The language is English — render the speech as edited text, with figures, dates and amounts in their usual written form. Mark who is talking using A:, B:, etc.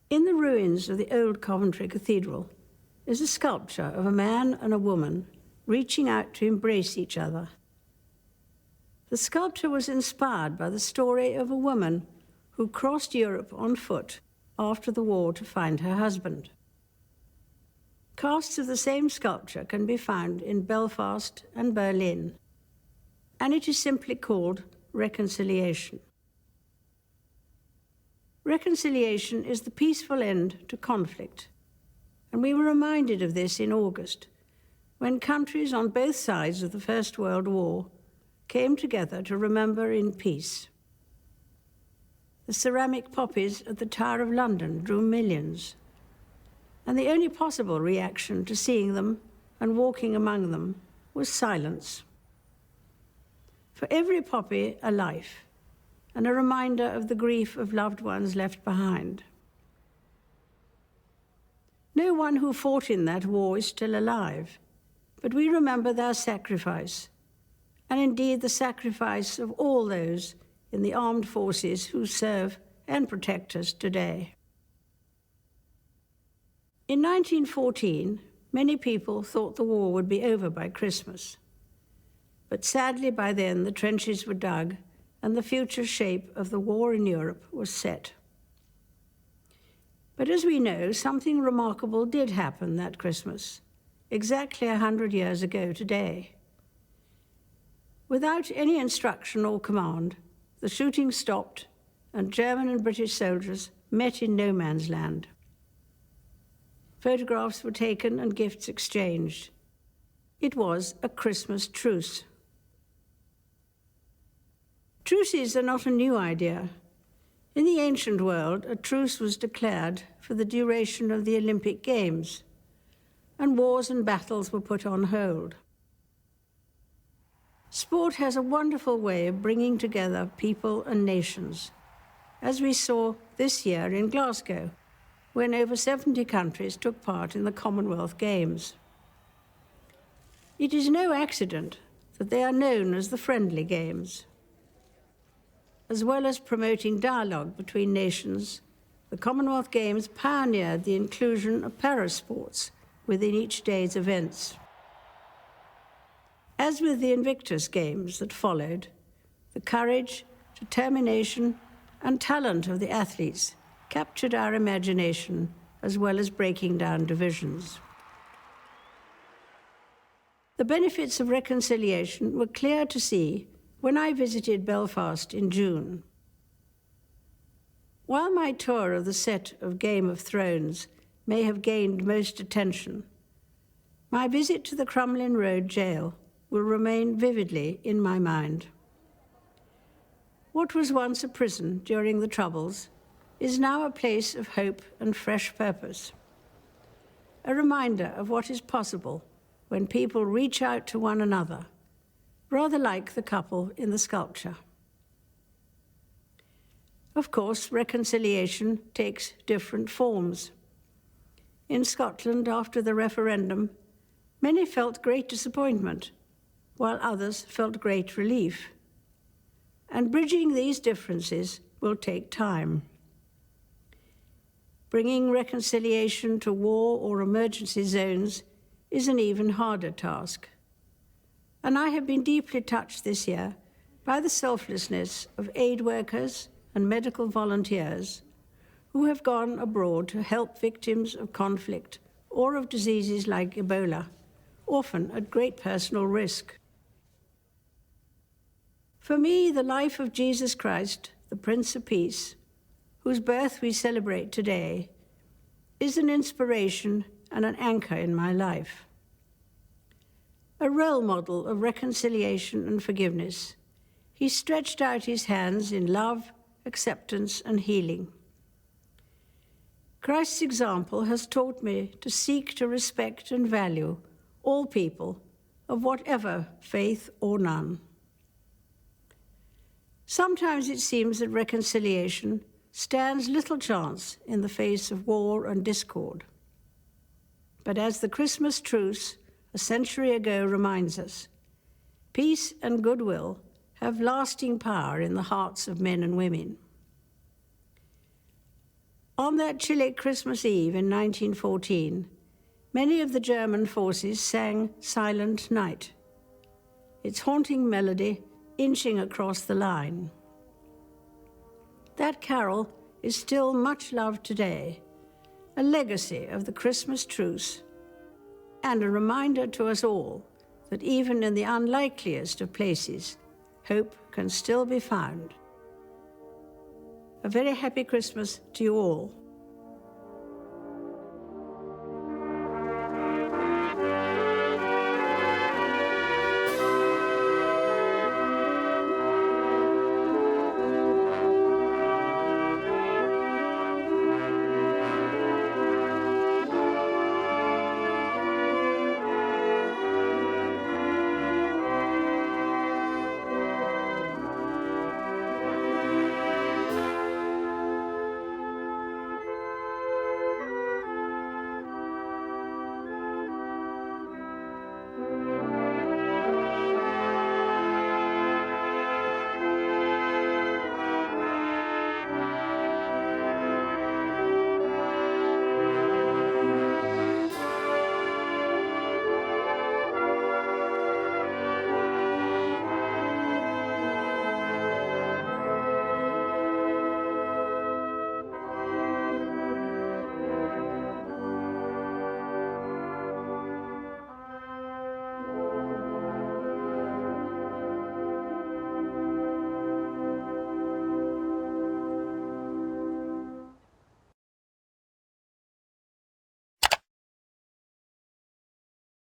A: In the ruins of the old Coventry Cathedral is a sculpture of a man and a woman reaching out to embrace each other. The sculpture was inspired by the story of a woman who crossed Europe on foot after the war to find her husband. Casts of the same sculpture can be found in Belfast and Berlin, and it is simply called Reconciliation. Reconciliation is the peaceful end to conflict, and we were reminded of this in August, when countries on both sides of the First World War came together to remember in peace. The ceramic poppies at the Tower of London drew millions, and the only possible reaction to seeing them and walking among them was silence. For every poppy, a life, and a reminder of the grief of loved ones left behind. No one who fought in that war is still alive, but we remember their sacrifice, and indeed the sacrifice of all those in the armed forces who serve and protect us today. In 1914, many people thought the war would be over by Christmas, but sadly by then the trenches were dug and the future shape of the war in Europe was set. But as we know, something remarkable did happen that Christmas, exactly 100 years ago today. Without any instruction or command, the shooting stopped and German and British soldiers met in no man's land. Photographs were taken and gifts exchanged. It was a Christmas truce. Truces are not a new idea. In the ancient world, a truce was declared for the duration of the Olympic Games, and wars and battles were put on hold. Sport has a wonderful way of bringing together people and nations, as we saw this year in Glasgow, when over 70 countries took part in the Commonwealth Games. It is no accident that they are known as the Friendly Games. As well as promoting dialogue between nations, the Commonwealth Games pioneered the inclusion of parasports within each day's events. As with the Invictus Games that followed, the courage, determination, and talent of the athletes captured our imagination, as well as breaking down divisions. The benefits of reconciliation were clear to see when I visited Belfast in June. While my tour of the set of Game of Thrones may have gained most attention, my visit to the Crumlin Road jail will remain vividly in my mind. What was once a prison during the Troubles is now a place of hope and fresh purpose, a reminder of what is possible when people reach out to one another, rather like the couple in the sculpture. Of course, reconciliation takes different forms. In Scotland, after the referendum, many felt great disappointment, while others felt great relief. And bridging these differences will take time. Bringing reconciliation to war or emergency zones is an even harder task. And I have been deeply touched this year by the selflessness of aid workers and medical volunteers who have gone abroad to help victims of conflict or of diseases like Ebola, often at great personal risk. For me, the life of Jesus Christ, the Prince of Peace, whose birth we celebrate today, is an inspiration and an anchor in my life. A role model of reconciliation and forgiveness, he stretched out his hands in love, acceptance, and healing. Christ's example has taught me to seek to respect and value all people of whatever faith or none. Sometimes it seems that reconciliation stands little chance in the face of war and discord. But as the Christmas truce a century ago reminds us, peace and goodwill have lasting power in the hearts of men and women. On that chilly Christmas Eve in 1914, many of the German forces sang Silent Night, its haunting melody inching across the line. That carol is still much loved today, a legacy of the Christmas truce, and a reminder to us all that even in the unlikeliest of places, hope can still be found. A very happy Christmas to you all.